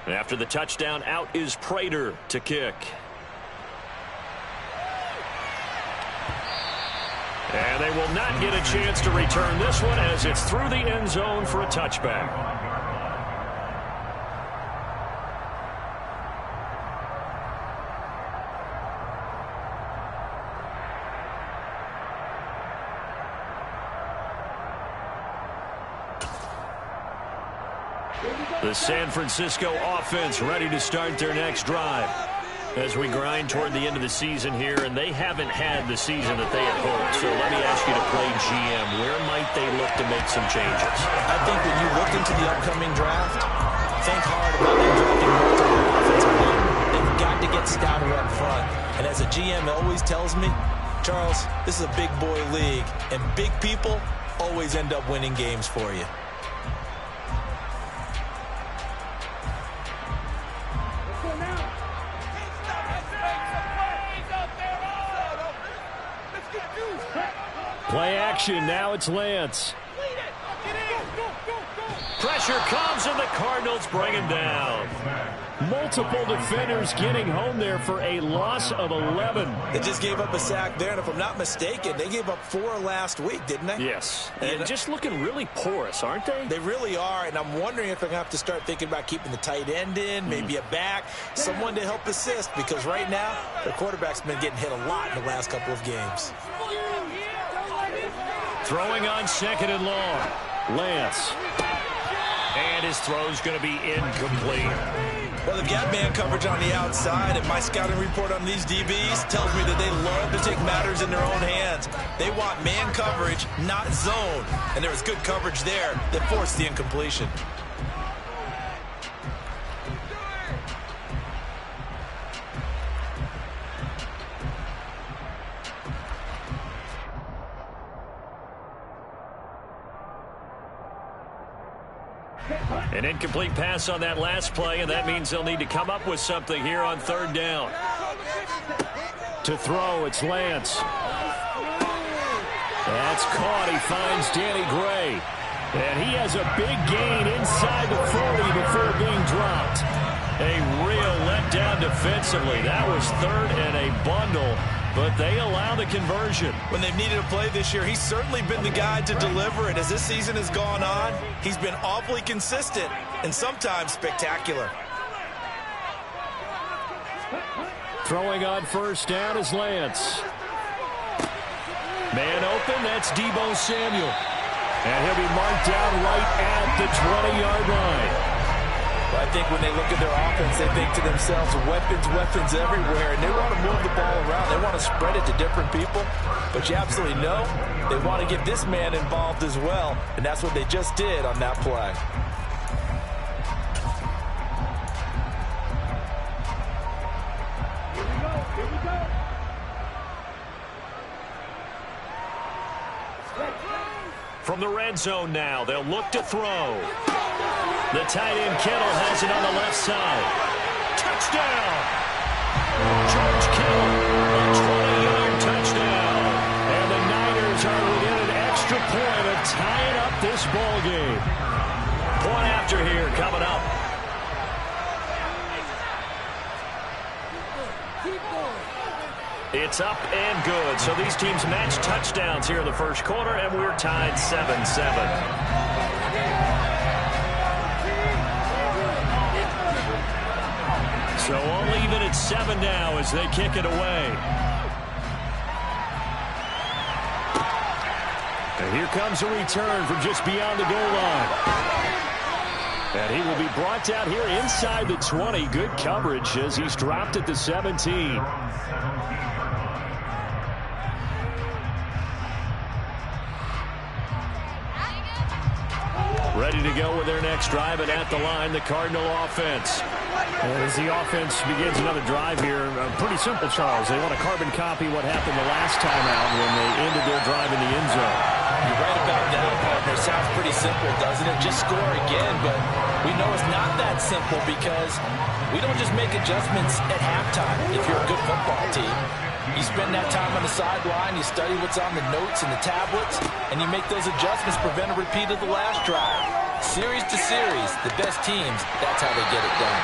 After the touchdown, out is Prater to kick. And they will not get a chance to return this one as it's through the end zone for a touchback. The San Francisco offense ready to start their next drive as we grind toward the end of the season here, and they haven't had the season that they had hoped. So let me ask you to play GM. Where might they look to make some changes? I think when you look into the upcoming draft, think hard about them drafting multiple offensive linemen. They've got to get stouter up front. And as a GM always tells me, Charles, this is a big boy league, and big people always end up winning games for you. Play action. Now it's Lance. Pressure comes, and the Cardinals bring him down. Multiple defenders getting home there for a loss of 11. They just gave up a sack there, and if I'm not mistaken, they gave up 4 last week, didn't they? Yes. And just looking really porous, aren't they? They really are, and I'm wondering if they're going to have to start thinking about keeping the tight end in, maybe a back, someone to help assist, because right now, their quarterback's been getting hit a lot in the last couple of games. Throwing on second and long. Lance. And his throw's going to be incomplete. Well, they've got man coverage on the outside, and my scouting report on these DBs tells me that they love to take matters in their own hands. They want man coverage, not zone. And there was good coverage there that forced the incompletion. An incomplete pass on that last play, and that means they'll need to come up with something here on third down. To throw, it's Lance. That's caught. He finds Danny Gray. And he has a big gain inside the 40 before being dropped. A real letdown defensively. That was third and a bundle, but they allow the conversion. When they've needed a play this year, he's certainly been the guy to deliver it. As this season has gone on, he's been awfully consistent and sometimes spectacular. Throwing on first down is Lance. Man open, that's Deebo Samuel. And he'll be marked down right at the 20-yard line. Well, I think when they look at their offense, they think to themselves, weapons everywhere, and they want to move the ball around. They want to spread it to different people, but you absolutely know they want to get this man involved as well, and that's what they just did on that play. Here we go. From the red zone now, they'll look to throw. The tight end Kittle has it on the left side. Touchdown! George Kittle, a 20-yard touchdown. And the Niners are within an extra point of tying up this ball game. Point after here coming up. It's up and good. So these teams match touchdowns here in the first quarter, and we're tied 7-7. So all even at 7 now as they kick it away. And here comes a return from just beyond the goal line. And he will be brought down here inside the 20. Good coverage as he's dropped at the 17. Ready to go with their next drive, and at the line, the Cardinal offense. And as the offense begins another drive here, pretty simple, Charles. They want to carbon copy what happened the last time out when they ended their drive in the end zone. You're right about that, partner. Sounds pretty simple, doesn't it? Just score again, but we know it's not that simple because we don't just make adjustments at halftime if you're a good football team. You spend that time on the sideline, you study what's on the notes and the tablets, and you make those adjustments, prevent a repeat of the last drive. Series to series, the best teams, that's how they get it done.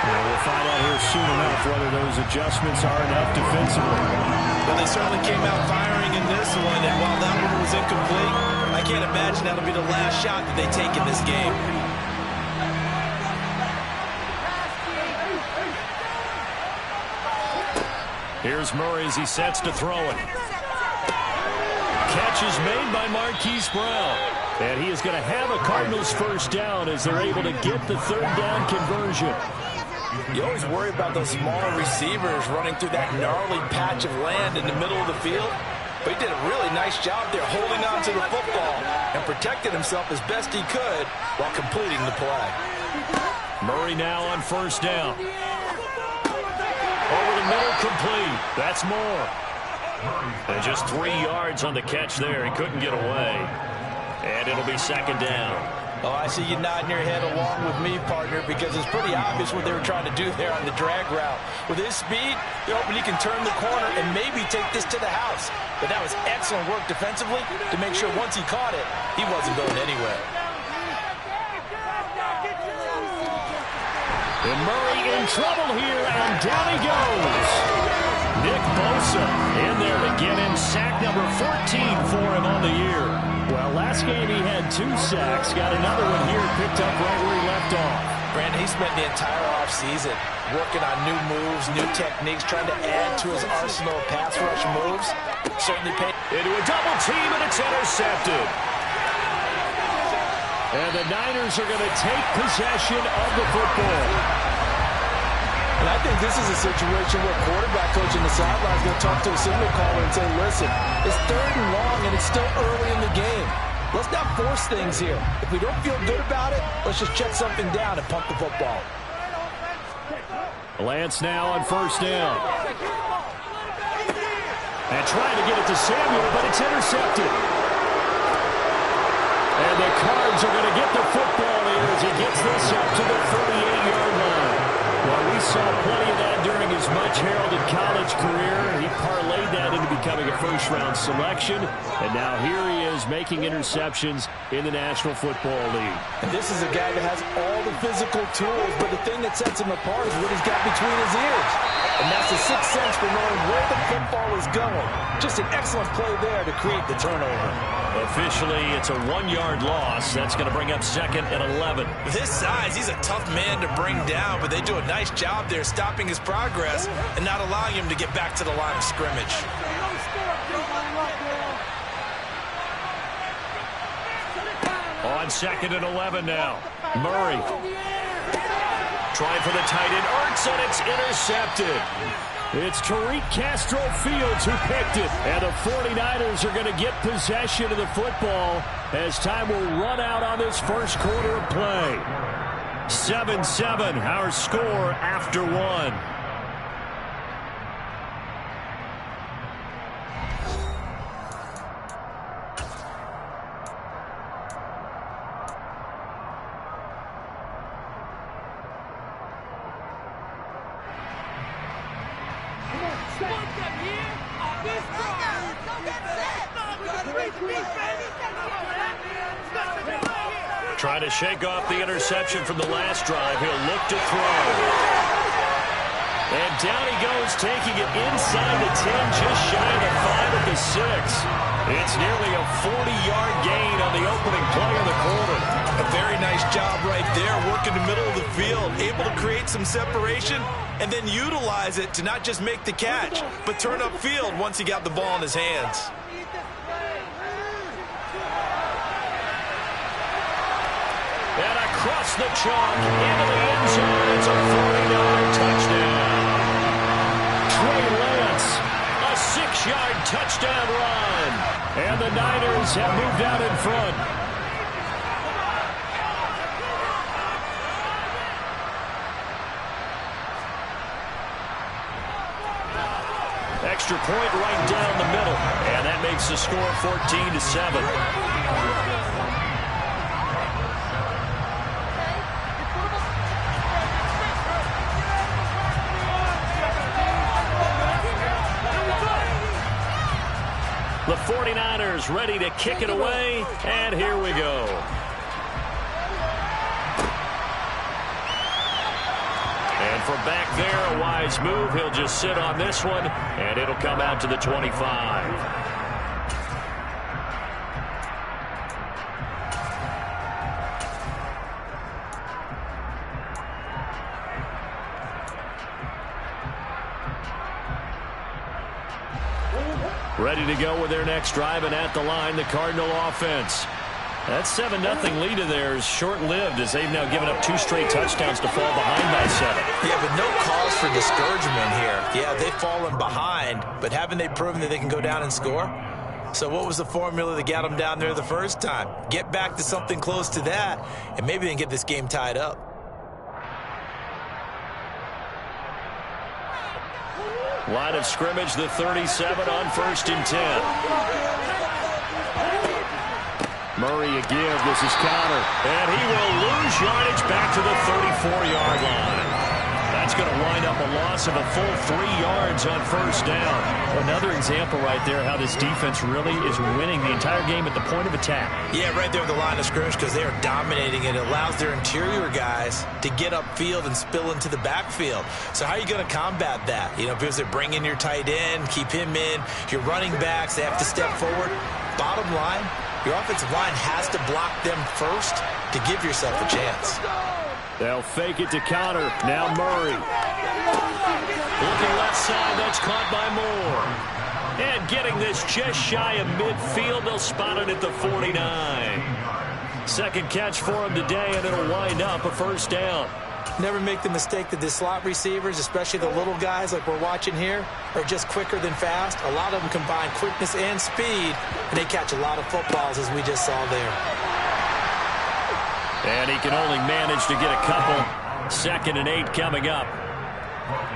Well, we'll find out here soon enough whether those adjustments are enough defensively. Well, they certainly came out firing in this one, and while that one was incomplete, I can't imagine that'll be the last shot that they take in this game. Here's Murray as he sets to throw it. Catch is made by Marquise Brown. And he is going to have a Cardinals first down as they're able to get the third down conversion. You always worry about those smaller receivers running through that gnarly patch of land in the middle of the field. But he did a really nice job there holding on to the football and protected himself as best he could while completing the play. Murray now on first down. Over the middle, complete. That's Moore. And just 3 yards on the catch there. He couldn't get away. And it'll be second down. Oh, I see you nodding your head along with me, partner, because it's pretty obvious what they were trying to do there on the drag route. With his speed, they're hoping he can turn the corner and maybe take this to the house. But that was excellent work defensively to make sure once he caught it, he wasn't going anywhere. And Murray in trouble here, and down he goes. Nick Bosa in there to get him sack number 14 for him on the year. Well, last game he had 2 sacks. Got another one here, picked up right where he left off. Brandon, he spent the entire offseason working on new moves, new techniques, trying to add to his arsenal of pass rush moves. Certainly paid. Into a double team, and it's intercepted. And the Niners are going to take possession of the football. And I think this is a situation where quarterback coach in the sideline is going to talk to a signal caller and say, listen, it's 3rd and long, and it's still early in the game. Let's not force things here. If we don't feel good about it, let's just check something down and punt the football. Lance now on first down. And trying to get it to Samuel, but it's intercepted. And the Cards are going to get the football here as he gets this up to the 48-yard line. Well, we saw plenty of that during his much-heralded college career. He parlayed that into becoming a first-round selection. And now here he is making interceptions in the National Football League. And this is a guy that has all the physical tools, but the thing that sets him apart is what he's got between his ears. And that's the sixth sense for knowing where the football is going. Just an excellent play there to create the turnover. Officially, it's a 1-yard loss. That's going to bring up 2nd and 11. With his size, he's a tough man to bring down, but they do a nice job there stopping his progress and not allowing him to get back to the line of scrimmage. On 2nd and 11 now. Murray. Trying for the tight end. Ertz, and it's intercepted. It's Tariq Castro-Fields who picked it. And the 49ers are going to get possession of the football as time will run out on this first quarter of play. 7-7, our score after 1. Trying to shake off the interception from the last drive. He'll look to throw. And down he goes, taking it inside the 10, just shy of the 5 at the 6. It's nearly a 40-yard gain on the opening play of the quarter. A very nice job right there, working the middle of the field, able to create some separation, and then utilize it to not just make the catch, but turn upfield once he got the ball in his hands. And across the chalk, into the end zone, it's a 40-yard touchdown. Trey Lance, a 6-yard touchdown run. And the Niners have moved out in front. Extra point right down the middle. And that makes the score 14-7. The 49ers ready to kick it away, and here we go. from back there, a wise move. He'll just sit on this one, and it'll come out to the 25. Ready to go with their next drive, and at the line, the Cardinal offense. That 7-0 lead of theirs short-lived as they've now given up 2 straight touchdowns to fall behind by 7. Yeah, but no cause for discouragement here. Yeah, they've fallen behind, but haven't they proven that they can go down and score? So what was the formula that got them down there the first time? Get back to something close to that, and maybe they can get this game tied up. Line of scrimmage, the 37 on 1st and 10. Murray a give. This is Conner. And he will lose yardage back to the 34-yard line. That's going to wind up a loss of a full 3 yards on 1st down. Another example right there how this defense really is winning the entire game at the point of attack. Yeah, right there at the line of scrimmage because they are dominating it. It allows their interior guys to get upfield and spill into the backfield. So how are you going to combat that? You know, because they bring in your tight end, keep him in. Your running backs, they have to step forward. Bottom line, your offensive line has to block them first to give yourself a chance. They'll fake it to Conner. Now Murray. Looking left side. That's caught by Moore. And getting this just shy of midfield. They'll spot it at the 49. Second catch for him today, and it'll wind up a 1st down. Never make the mistake that the slot receivers, especially the little guys like we're watching here, are just quicker than fast. A lot of them combine quickness and speed, and they catch a lot of footballs, as we just saw there. And he can only manage to get a couple. 2nd and 8 coming up.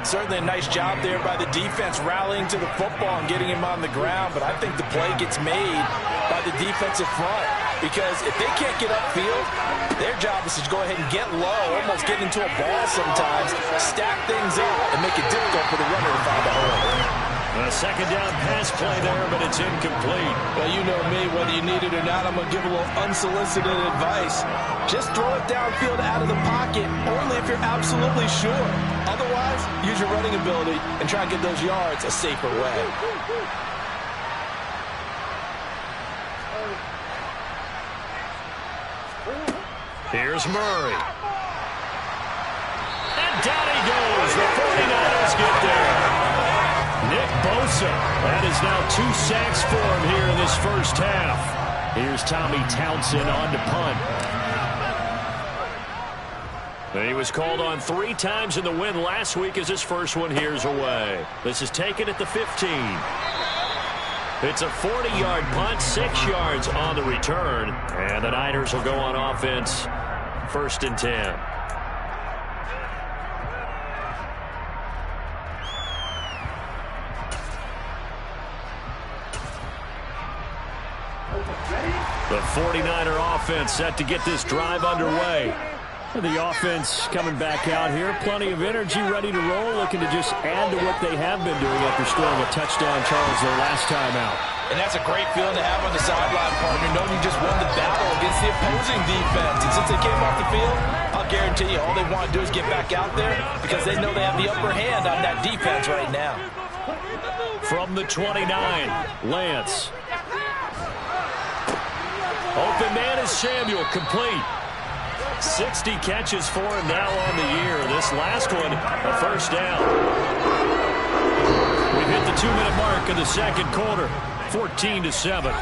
Certainly a nice job there by the defense rallying to the football and getting him on the ground, but I think the play gets made by the defensive front because if they can't get upfield, their job is to go ahead and get low, almost get into a ball sometimes, stack things up, and make it difficult for the runner to find a hole. A 2nd down pass play there, but it's incomplete. Well, you know me, whether you need it or not, I'm going to give a little unsolicited advice. Just throw it downfield out of the pocket, only if you're absolutely sure. Otherwise, use your running ability and try and get those yards a safer way. Here's Murray. And down he goes. The 49ers get there. Nick Bosa. That is now 2 sacks for him here in this 1st half. Here's Tommy Townsend on to punt. He was called on 3 times in the win last week as his first one here's away. This is taken at the 15. It's a 40-yard punt, 6 yards on the return. And the Niners will go on offense, 1st and 10. The 49er offense set to get this drive underway. The offense coming back out here. Plenty of energy, ready to roll, looking to just add to what they have been doing after scoring a touchdown, Charles, their last time out. And that's a great feeling to have on the sideline, partner, knowing you just won the battle against the opposing defense. And since they came off the field, I'll guarantee you all they want to do is get back out there because they know they have the upper hand on that defense right now. From the 29, Lance. Open man is Samuel, complete. 60 catches for him now on the year. This last one, a 1st down. We've hit the 2-minute mark of the 2nd quarter, 14-7.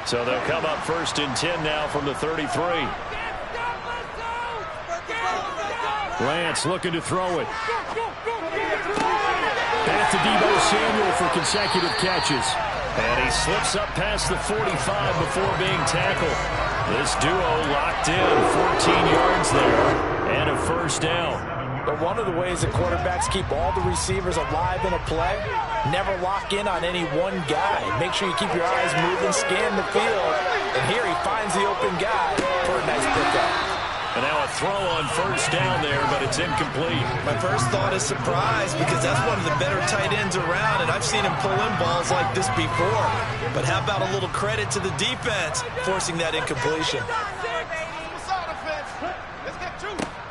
So they'll come up 1st and 10 now from the 33. Lance looking to throw it. Back to Deebo Samuel for consecutive catches. And he slips up past the 45 before being tackled. This duo locked in, 14 yards there, and a 1st down. But one of the ways that quarterbacks keep all the receivers alive in a play, never lock in on any one guy. Make sure you keep your eyes moving, scan the field. And here he finds the open guy for a nice pickup. And now a throw on first down there, but it's incomplete. My first thought is surprise because that's one of the better tight ends around, and I've seen him pull in balls like this before. But how about a little credit to the defense forcing that incompletion?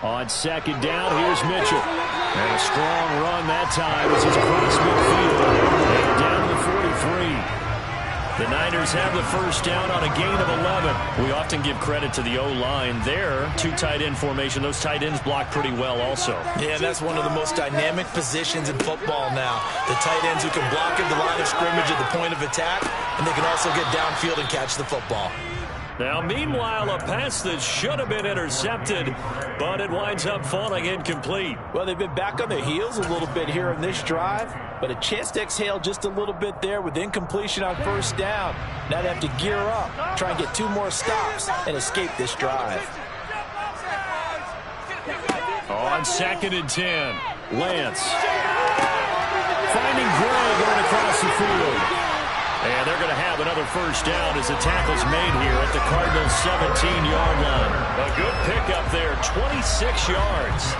On second down, here's Mitchell. And a strong run that time as he's across midfield. And down to the 43. The Niners have the first down on a gain of 11. We often give credit to the O-line there. Two tight end formation. Those tight ends block pretty well also. Yeah, that's one of the most dynamic positions in football now. The tight ends who can block at the line of scrimmage at the point of attack, and they can also get downfield and catch the football. Now, meanwhile, a pass that should have been intercepted, but it winds up falling incomplete. Well, they've been back on their heels a little bit here in this drive, but a chance to exhale just a little bit there with incompletion on first down. Now they have to gear up, try and get 2 more stops, and escape this drive. On second and 10, Lance. Finding Gray going across the field. And they're going to have another first down as the tackle's made here at the Cardinals' 17-yard line. A good pickup there, 26 yards.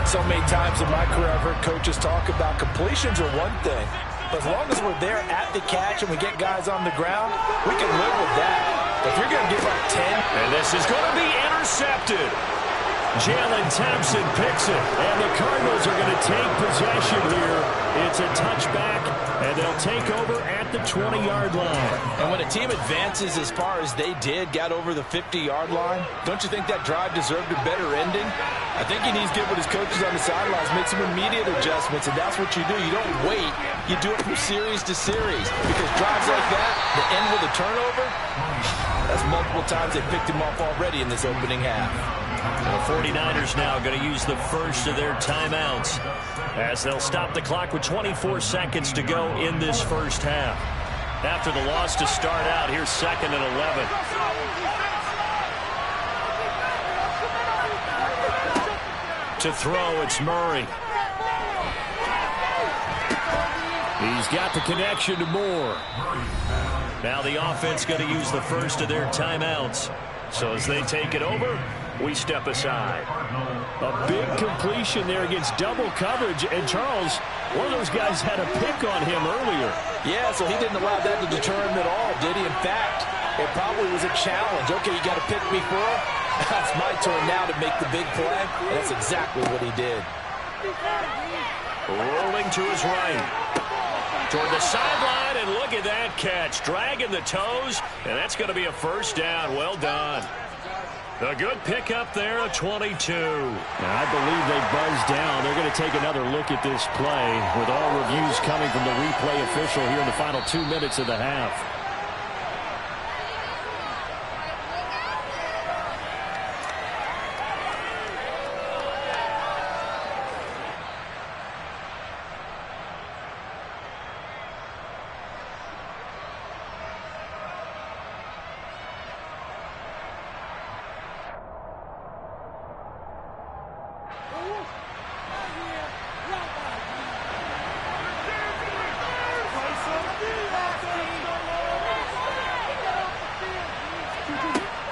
So many times in my career I've heard coaches talk about completions are one thing. But as long as we're there at the catch and we get guys on the ground, we can live with that. But if you're going to give up 10. And this is going to be intercepted. Jalen Thompson picks it, and the Cardinals are going to take possession here. It's a touchback, and they'll take over at the 20-yard line. And when a team advances as far as they did, got over the 50-yard line, don't you think that drive deserved a better ending? I think he needs to get with his coaches on the sidelines, make some immediate adjustments, and that's what you do. You don't wait. You do it from series to series, because drives like that, that end with a turnover, that's multiple times they picked him off already in this opening half. The 49ers now going to use the first of their timeouts as they'll stop the clock with 24 seconds to go in this first half. After the loss to start out, here's second and 11. To throw, it's Murray. He's got the connection to Moore. Now the offense going to use the first of their timeouts. So as they take it over, we step aside. A big completion there against double coverage. And Charles, one of those guys had a pick on him earlier. Yeah, so he didn't allow that to deter him at all, did he? In fact, it probably was a challenge. Okay, you got to pick me for? That's my turn now to make the big play. And that's exactly what he did. Rolling to his right. Toward the sideline, and look at that catch. Dragging the toes, and that's going to be a first down. Well done. A good pickup there, a 22. Now, I believe they buzzed down. They're going to take another look at this play with all reviews coming from the replay official here in the final 2 minutes of the half.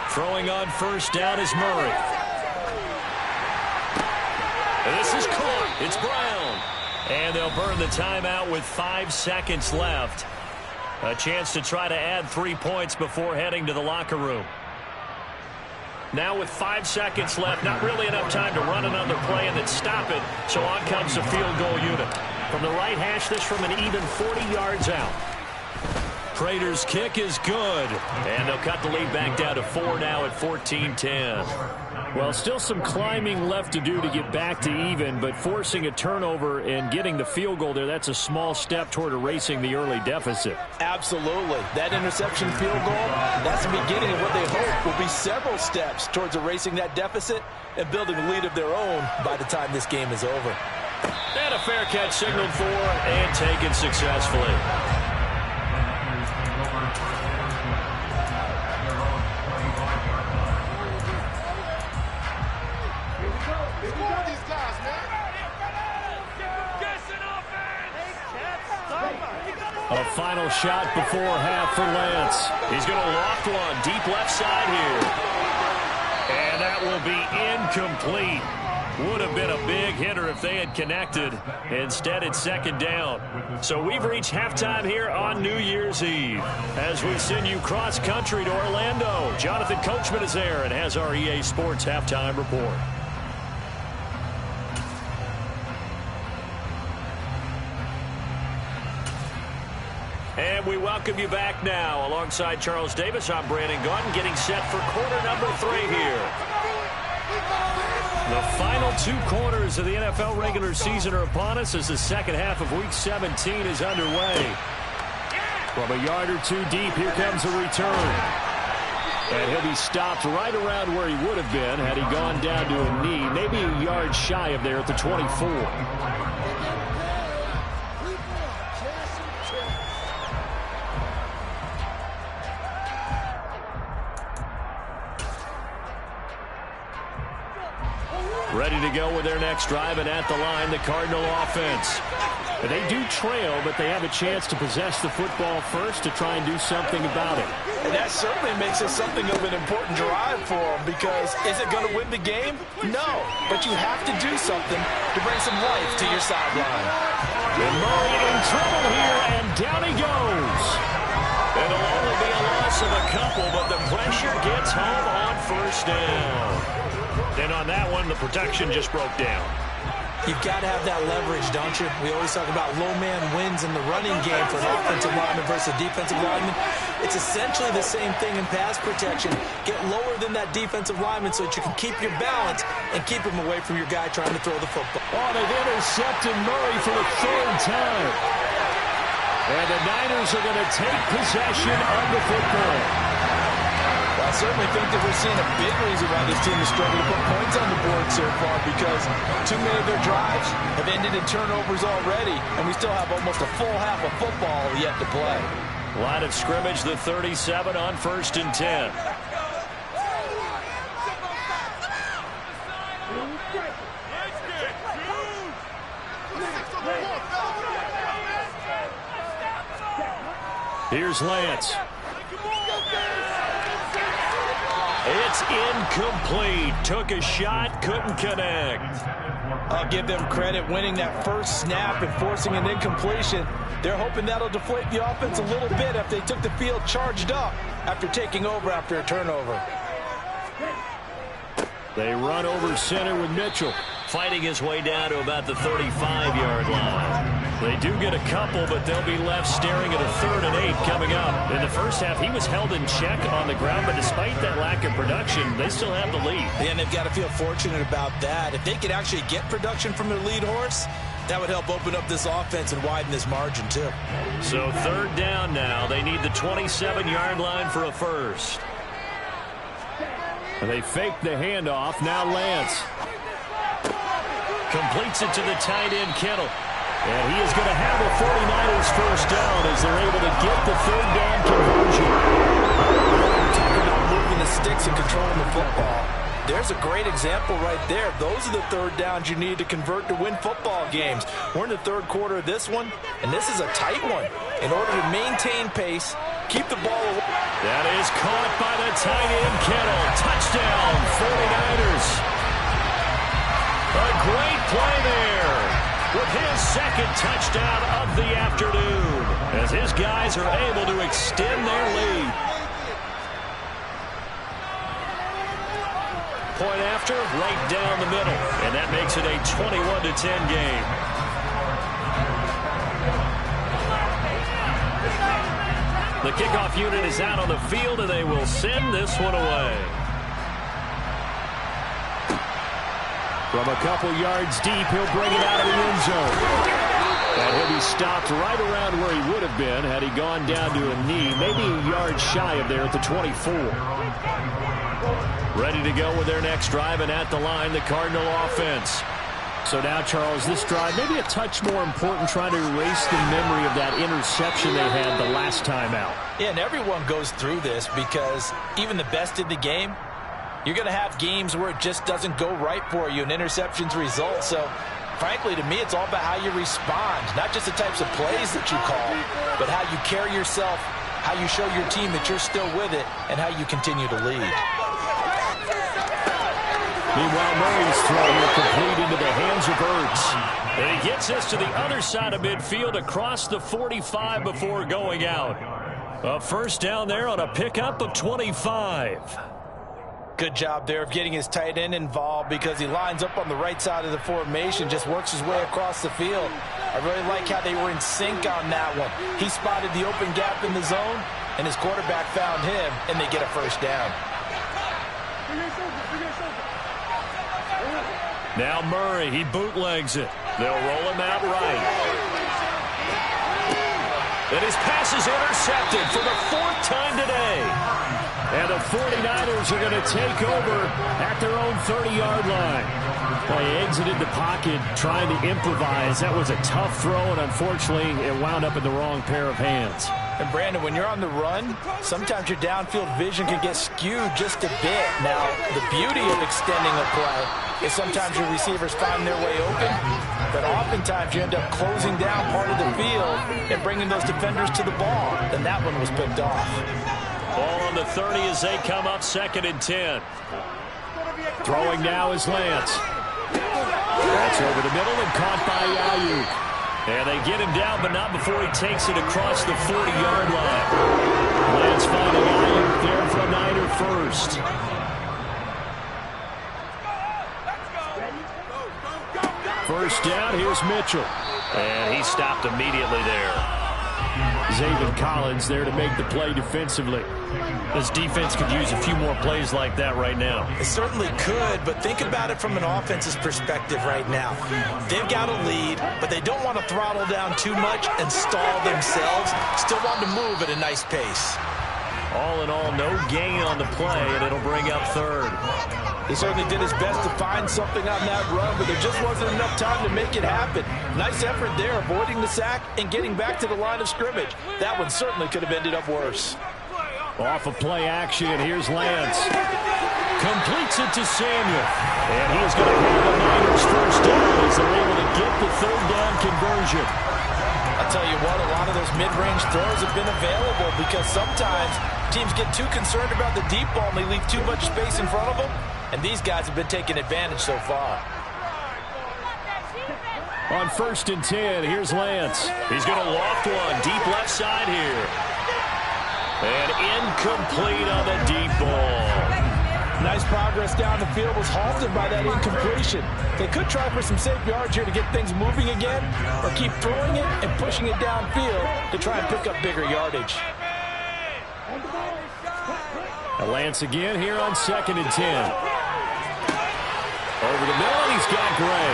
Throwing on first down is Murray. And this is caught. It's Brown. And they'll burn the timeout with 5 seconds left. A chance to try to add 3 points before heading to the locker room. Now with 5 seconds left, not really enough time to run another play and then stop it. So on comes the field goal unit. From the right hash, this from an even 40 yards out. Prater's kick is good. And they'll cut the lead back down to 4 now at 14-10. Well, still some climbing left to do to get back to even, but forcing a turnover and getting the field goal there, that's a small step toward erasing the early deficit. Absolutely. That interception field goal, that's the beginning of what they hope will be several steps towards erasing that deficit and building a lead of their own by the time this game is over. And a fair catch signaled for and taken successfully. final shot before half for Lance. He's going to loft one deep left side here. And that will be incomplete. Would have been a big hitter if they had connected. Instead, it's second down. So we've reached halftime here on New Year's Eve. As we send you cross-country to Orlando, Jonathan Coachman is there and has our EA Sports halftime report. And we welcome you back now. Alongside Charles Davis, I'm Brandon Gaudin, getting set for quarter number 3 here. The final 2 quarters of the NFL regular season are upon us as the second half of Week 17 is underway. From a yard or 2 deep, here comes a return. And he'll be stopped right around where he would have been had he gone down to a knee, maybe a yard shy of there at the 24. Ready to go with their next drive, and at the line, the Cardinal offense. They do trail, but they have a chance to possess the football first to try and do something about it. And that certainly makes it something of an important drive for them, because is it going to win the game? No, but you have to do something to bring some life to your sideline. And Murray in trouble here, and down he goes. It'll only be a loss of a couple, but the pressure gets home on first down. And on that one, the protection just broke down. You've got to have that leverage, don't you? We always talk about low man wins in the running game for an offensive lineman versus a defensive lineman. It's essentially the same thing in pass protection. Get lower than that defensive lineman so that you can keep your balance and keep him away from your guy trying to throw the football. Oh, they've intercepted Murray for the 3rd time. And the Niners are going to take possession of the football. I certainly think that we're seeing a big reason why this team has struggled to put points on the board so far, because too many of their drives have ended in turnovers already, and we still have almost a full half of football yet to play. Line of scrimmage, the 37 on 1st and 10. Here's Lance. It's incomplete. Took a shot, couldn't connect. I'll give them credit winning that first snap and forcing an incompletion. They're hoping that'll deflate the offense a little bit if they took the field charged up after taking over after a turnover. They run over center with Mitchell, fighting his way down to about the 35-yard line. They do get a couple, but they'll be left staring at a 3rd and 8 coming up. In the first half, he was held in check on the ground, but despite that lack of production, they still have the lead. And they've got to feel fortunate about that. If they could actually get production from their lead horse, that would help open up this offense and widen this margin, too. So 3rd down now. They need the 27-yard line for a first. And they fake the handoff. Now Lance completes it to the tight end, Kittle. And he is going to have the 49ers first down as they're able to get the 3rd down conversion. Talk about moving the sticks and controlling the football. There's a great example right there. Those are the 3rd downs you need to convert to win football games. We're in the 3rd quarter of this one, and this is a tight one. In order to maintain pace, keep the ball away. That is caught by the tight end, Kittle. Touchdown, 49ers. A great play there with his 2nd touchdown of the afternoon as his guys are able to extend their lead. Point after, right down the middle, and that makes it a 21-10 game. The kickoff unit is out on the field, and they will send this one away. From a couple yards deep, he'll bring it out of the end zone. And he'll be stopped right around where he would have been had he gone down to a knee, maybe a yard shy of there at the 24. Ready to go with their next drive, and at the line, the Cardinal offense. So now, Charles, this drive maybe a touch more important, trying to erase the memory of that interception they had the last time out. Yeah, and everyone goes through this because even the best in the game, you're going to have games where it just doesn't go right for you and interceptions result. So frankly, to me, it's all about how you respond, not just the types of plays that you call, but how you carry yourself, how you show your team that you're still with it, and how you continue to lead. Meanwhile, Murray's throw will complete into the hands of Ertz. And he gets this to the other side of midfield across the 45 before going out. A first down there on a pickup of 25. Good job there of getting his tight end involved because he lines up on the right side of the formation, just works his way across the field. I really like how they were in sync on that one. He spotted the open gap in the zone, and his quarterback found him, and they get a first down. Now Murray, he bootlegs it. They'll roll him out right. And his pass is intercepted for the 4th time today. And the 49ers are going to take over at their own 30-yard line. Well, he exited the pocket trying to improvise. That was a tough throw, and unfortunately, it wound up in the wrong pair of hands. And, Brandon, when you're on the run, sometimes your downfield vision can get skewed just a bit. Now, the beauty of extending a play is sometimes your receivers find their way open, but oftentimes you end up closing down part of the field and bringing those defenders to the ball. And that one was picked off. Ball on the 30 as they come up 2nd and 10. Throwing now is Lance. That's over the middle and caught by Ayuk. And they get him down, but not before he takes it across the 40-yard line. Lance finding Ayuk there for a Niner first. First down, here's Mitchell. And he stopped immediately there. Zaven Collins there to make the play defensively. This defense could use a few more plays like that right now. It certainly could, but think about it from an offense's perspective right now. They've got a lead, but they don't want to throttle down too much and stall themselves. Still want to move at a nice pace. All in all, no gain on the play, and it'll bring up 3rd. He certainly did his best to find something on that run, but there just wasn't enough time to make it happen. Nice effort there, avoiding the sack and getting back to the line of scrimmage. That one certainly could have ended up worse. Off of play action, here's Lance. Completes it to Samuel. And he is going to have the Niners first down as they're able to get the 3rd down conversion. I'll tell you what, a lot of those mid-range throws have been available because sometimes teams get too concerned about the deep ball and they leave too much space in front of them. And these guys have been taking advantage so far. On 1st and 10, here's Lance. He's going to loft one deep left side here. And incomplete on the deep ball. Nice progress down the field was halted by that incompletion. They could try for some safe yards here to get things moving again, or keep throwing it and pushing it downfield to try and pick up bigger yardage. Lance again here on 2nd and 10. Over the middle, and he's got Gray.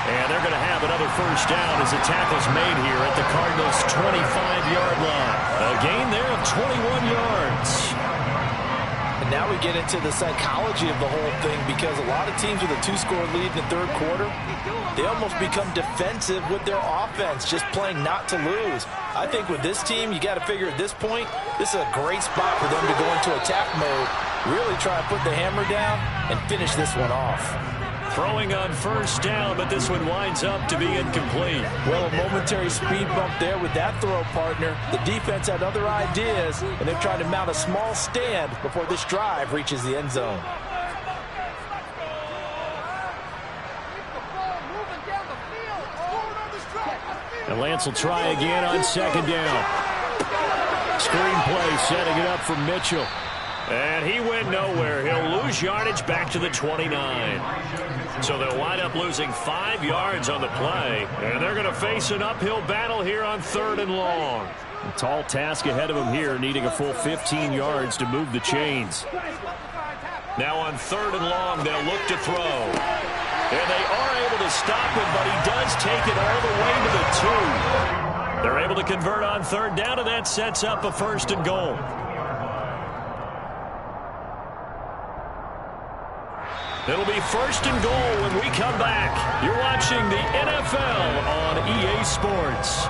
And they're going to have another first down as the tackle's made here at the Cardinals' 25-yard line. A gain there of 21 yards. And now we get into the psychology of the whole thing because a lot of teams with a 2-score lead in the 3rd quarter, they almost become defensive with their offense, just playing not to lose. I think with this team, you got to figure at this point, this is a great spot for them to go into attack mode, really try and put the hammer down and finish this one off. Throwing on first down, but this one winds up to be incomplete. Well, a momentary speed bump there with that throw, partner. The defense had other ideas, and they're trying to mount a small stand before this drive reaches the end zone. And Lance will try again on 2nd down. Screenplay setting it up for Mitchell. And he went nowhere. He'll lose yardage back to the 29. So they'll wind up losing 5 yards on the play. And they're going to face an uphill battle here on 3rd and long. A tall task ahead of him here, needing a full 15 yards to move the chains. Now on 3rd and long, they'll look to throw. And they are able to stop him, but he does take it all the way to the 2. They're able to convert on 3rd down, and that sets up a 1st and goal. It'll be 1st and goal when we come back. You're watching the NFL on EA Sports.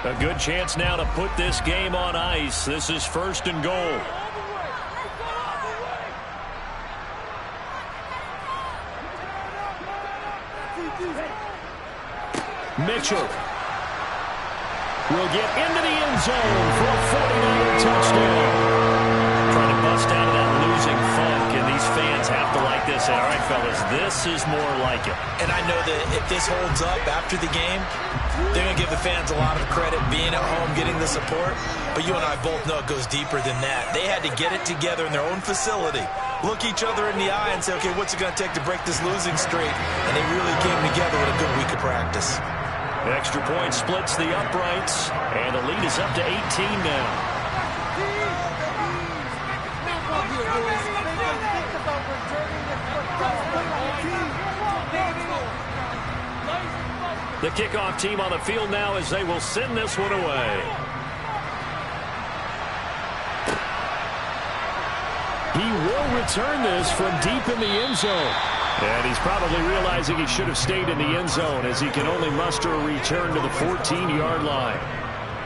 A good chance now to put this game on ice. This is 1st and goal. Mitchell will get into the end zone for a 49er touchdown. Trying to bust out of that losing funk, and these fans have to like this. All right, fellas, this is more like it. And I know that if this holds up after the game, they're going to give the fans a lot of credit being at home, getting the support. But you and I both know it goes deeper than that. They had to get it together in their own facility, look each other in the eye and say, okay, what's it going to take to break this losing streak? And they really came together with a good week of practice. Extra point splits the uprights, and the lead is up to 18 now. The kickoff team on the field now as they will send this one away. He will return this from deep in the end zone. And he's probably realizing he should have stayed in the end zone as he can only muster a return to the 14-yard line.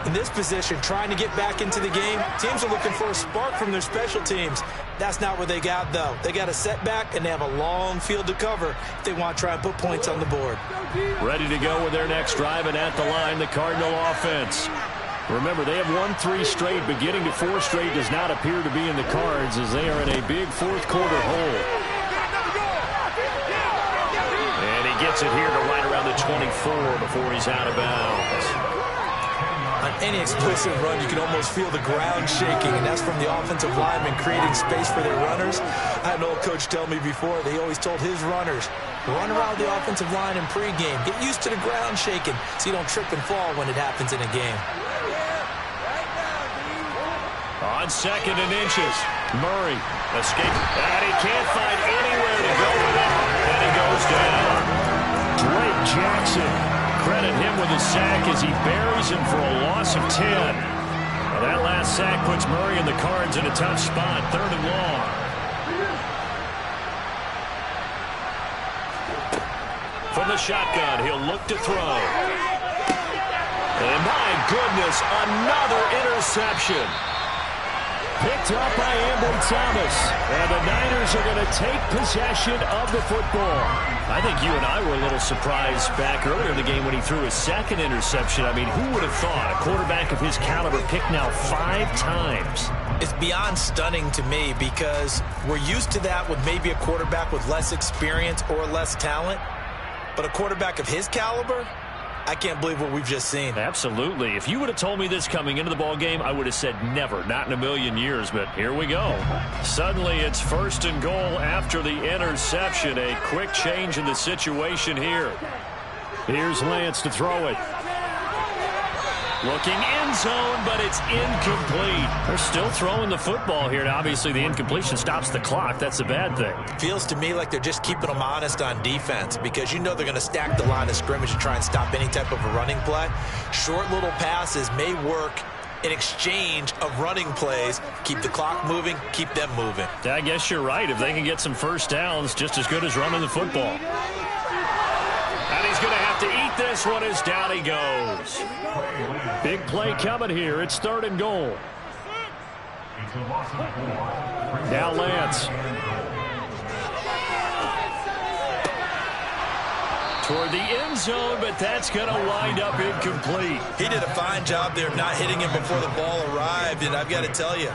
In this position, trying to get back into the game, teams are looking for a spark from their special teams. That's not what they got, though. They got a setback, and they have a long field to cover if they want to try and put points on the board. Ready to go with their next drive, and at the line, the Cardinal offense. Remember, they have won 3 straight, but getting to 4 straight does not appear to be in the cards as they are in a big fourth-quarter hole. And he gets it here to right around the 24 before he's out of bounds. On any explosive run, you can almost feel the ground shaking, and that's from the offensive linemen creating space for their runners. I had an old coach tell me before, they always told his runners, run around the offensive line in pregame. Get used to the ground shaking so you don't trip and fall when it happens in a game. On 2nd and inches, Murray escapes, and he can't find anywhere to go with it, and he goes down. Drake Jackson, credit him with a sack as he buries him for a loss of 10. Now that last sack puts Murray and the Cards in a tough spot, 3rd and long. From the shotgun, he'll look to throw. And my goodness, another interception. Picked up by Ambry Thomas. And the Niners are going to take possession of the football. I think you and I were a little surprised back earlier in the game when he threw his 2nd interception. I mean, who would have thought a quarterback of his caliber picked now 5 times? It's beyond stunning to me because we're used to that with maybe a quarterback with less experience or less talent. But a quarterback of his caliber, I can't believe what we've just seen. Absolutely. If you would have told me this coming into the ball game, I would have said never, not in a million years, but here we go. Suddenly it's 1st and goal after the interception. A quick change in the situation here. Here's Lance to throw it. Looking end zone, but it's incomplete. They're still throwing the football here. Now, obviously, the incompletion stops the clock. That's a bad thing. Feels to me like they're just keeping them honest on defense because you know they're going to stack the line of scrimmage and try and stop any type of a running play. Short little passes may work in exchange of running plays. Keep the clock moving, keep them moving. I guess you're right. If they can get some first downs, just as good as running the football. And he's going to have to eat this one as down he goes. Big play coming here. It's 3rd and goal. Now Lance. Toward the end zone, but that's going to wind up incomplete. He did a fine job there of not hitting him before the ball arrived, and I've got to tell you,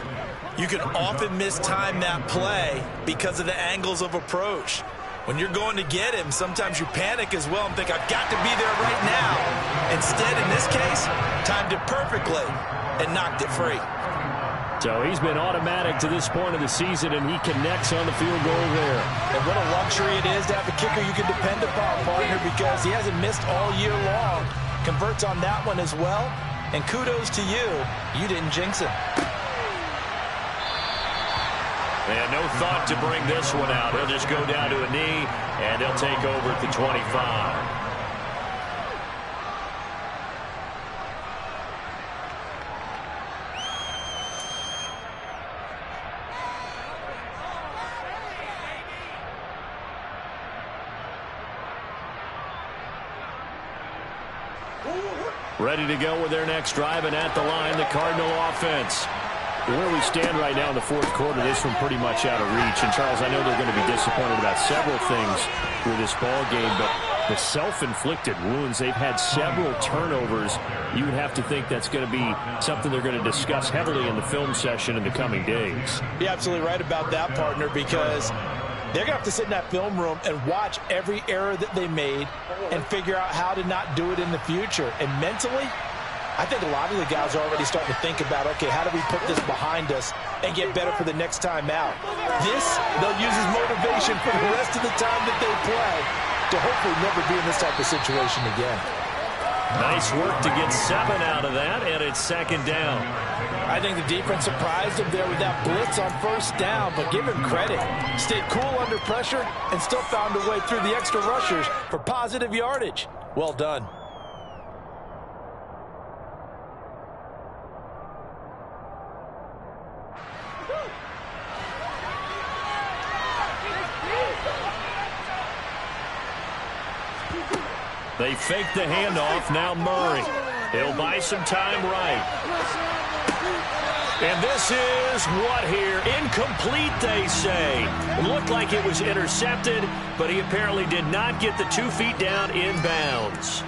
you can often mistime that play because of the angles of approach. When you're going to get him, sometimes you panic as well and think, I've got to be there right now. Instead, in this case, timed it perfectly and knocked it free. So he's been automatic to this point of the season, and he connects on the field goal there. And what a luxury it is to have a kicker you can depend upon, partner, because he hasn't missed all year long. Converts on that one as well. And kudos to you. You didn't jinx him. And no thought to bring this one out. He'll just go down to a knee, and they'll take over at the 25. Ready to go with their next drive, and at the line, the Cardinal offense. Where we stand right now in the fourth quarter, this one pretty much out of reach. And, Charles, I know they're going to be disappointed about several things with this ball game, but the self-inflicted wounds, they've had several turnovers. You would have to think that's going to be something they're going to discuss heavily in the film session in the coming days. You're absolutely right about that, partner, because they're going to have to sit in that film room and watch every error that they made and figure out how to not do it in the future. And mentally, I think a lot of the guys are already starting to think about, okay, how do we put this behind us and get better for the next time out? This, they'll use as motivation for the rest of the time that they play to hopefully never be in this type of situation again. Nice work to get 7 out of that, and it's second down. I think the defense surprised him there with that blitz on first down, but give him credit. Stayed cool under pressure and still found a way through the extra rushers for positive yardage. Well done. They fake the handoff. Now Murray. He'll buy some time right. And this is what here? Incomplete, they say. It looked like it was intercepted, but he apparently did not get the 2 feet down in bounds.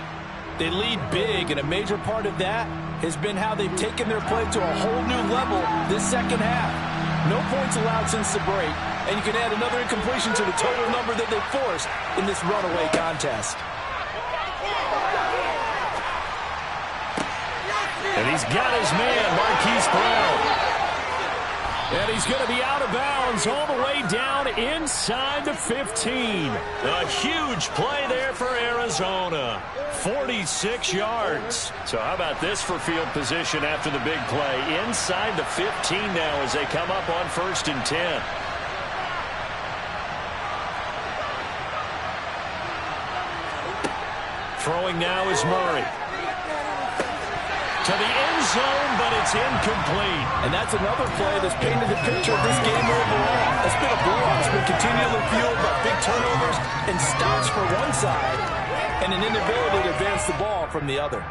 They lead big, and a major part of that has been how they've taken their play to a whole new level this second half. No points allowed since the break, and you can add another incompletion to the total number that they forced in this runaway contest. And he's got his man, Marquise Brown. And he's going to be out of bounds all the way down inside the 15. A huge play there for Arizona. 46 yards. So how about this for field position after the big play? Inside the 15 now as they come up on 1st and 10. Throwing now is Murray. To the end zone, but it's incomplete. And that's another play that's painted the picture of this game overall. It's been a blowout. It's been continually fueled by big turnovers and stops for one side and an inability to advance the ball from the other.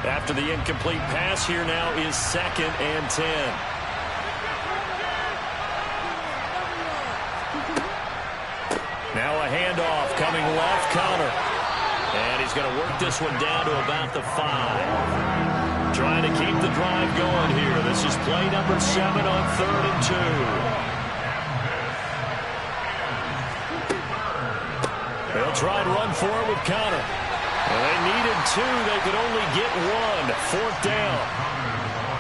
After the incomplete pass, here now is 2nd and 10. Now a handoff coming left, counter. And he's going to work this one down to about the 5. Trying to keep the drive going here. This is play number 7 on 3rd and 2. They'll try and run for it with counter. And they needed 2. They could only get 1. 4th down.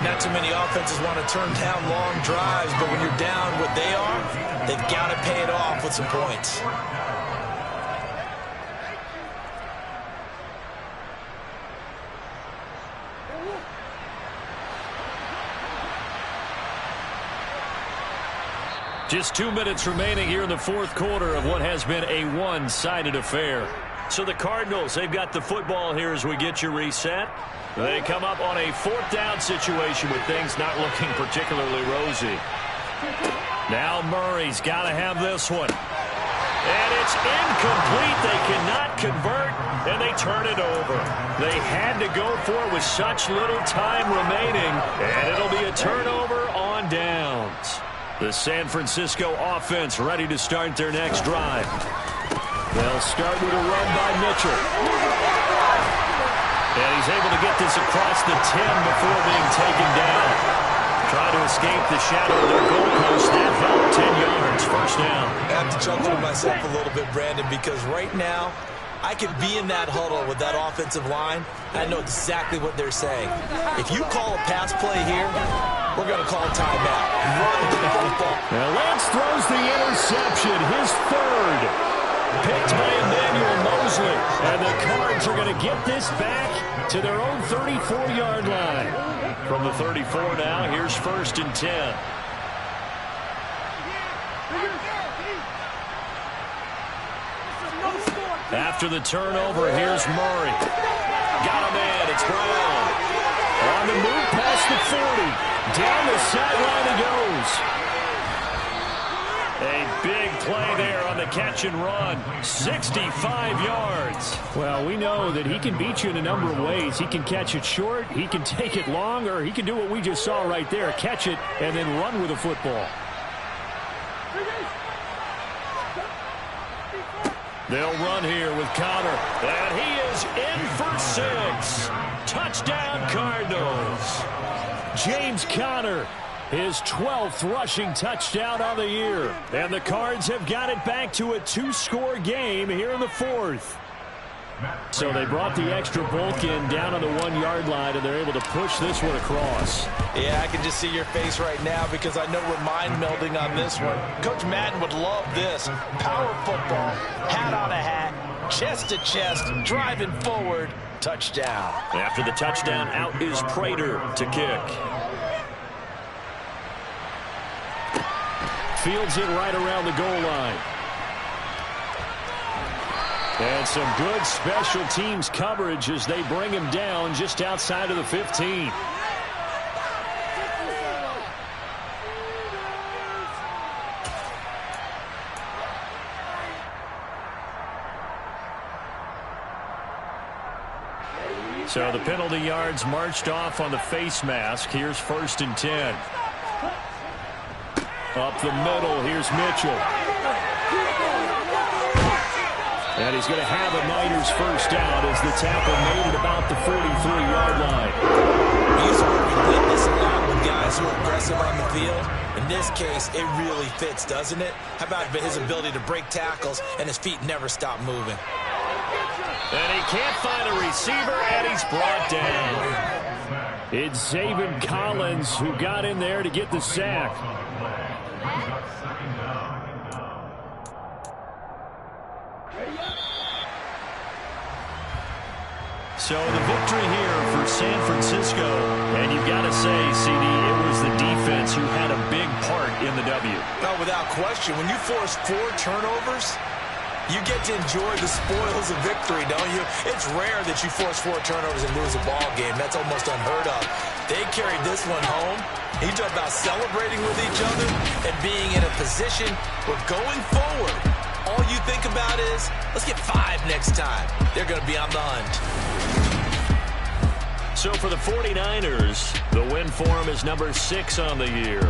Not too many offenses want to turn down long drives, but when you're down what they are, they've got to pay it off with some points. Just 2 minutes remaining here in the fourth quarter of what has been a one-sided affair. So the Cardinals, they've got the football here as we get you reset. They come up on a 4th down situation with things not looking particularly rosy. Now Murray's got to have this one. And it's incomplete. They cannot convert, and they turn it over. They had to go for it with such little time remaining, and it'll be a turnover on downs. The San Francisco offense ready to start their next drive. They'll start with a run by Mitchell. And he's able to get this across the 10 before being taken down. Try to escape the shadow of their goalpost. That helped. 10 yards. First down. I have to chuckle to myself a little bit, Brandon, because right now I could be in that huddle with that offensive line. I know exactly what they're saying. If you call a pass play here, we're going to call a timeout. Run the football. Now Lance throws the interception. His 3rd. Picked by Emmanuel Mosley. And the Cards are going to get this back to their own 34-yard line. From the 34 now, here's 1st and 10. After the turnover, here's Murray. Got a man, it's Brown. On the move past the 40. Down the sideline he goes. A big play there on the catch and run. 65 yards. Well, we know that he can beat you in a number of ways. He can catch it short, he can take it long, or he can do what we just saw right there, catch it and then run with the football. They'll run here with Conner. And he is in for 6. Touchdown, Cardinals. James Conner, his 12th rushing touchdown on the year. And the Cards have got it back to a 2-score game here in the 4th. So they brought the extra bulk in down on the 1-yard line, and they're able to push this one across. Yeah, I can just see your face right now because I know we're mind-melding on this one. Coach Madden would love this. Power football, hat on a hat, chest to chest, driving forward, touchdown. After the touchdown, out is Prater to kick. Fields it right around the goal line. And some good special teams coverage as they bring him down just outside of the 15. So the penalty yards marched off on the face mask. Here's 1st and 10. Up the middle, here's Mitchell. And he's going to have a Niners first down as the tackle made it about the 43-yard line. We witness a lot with guys who are aggressive on the field. In this case, it really fits, doesn't it? How about his ability to break tackles and his feet never stop moving? And he can't find a receiver, and he's brought down. It's Zaven Collins who got in there to get the sack. So the victory here for San Francisco. And you've got to say, CD, it was the defense who had a big part in the W. No, without question. When you force 4 turnovers, you get to enjoy the spoils of victory, don't you? It's rare that you force 4 turnovers and lose a ball game. That's almost unheard of. They carried this one home. You talk about celebrating with each other and being in a position where going forward, all you think about is, let's get 5 next time. They're going to be on the hunt. So for the 49ers, the win for them is number 6 on the year.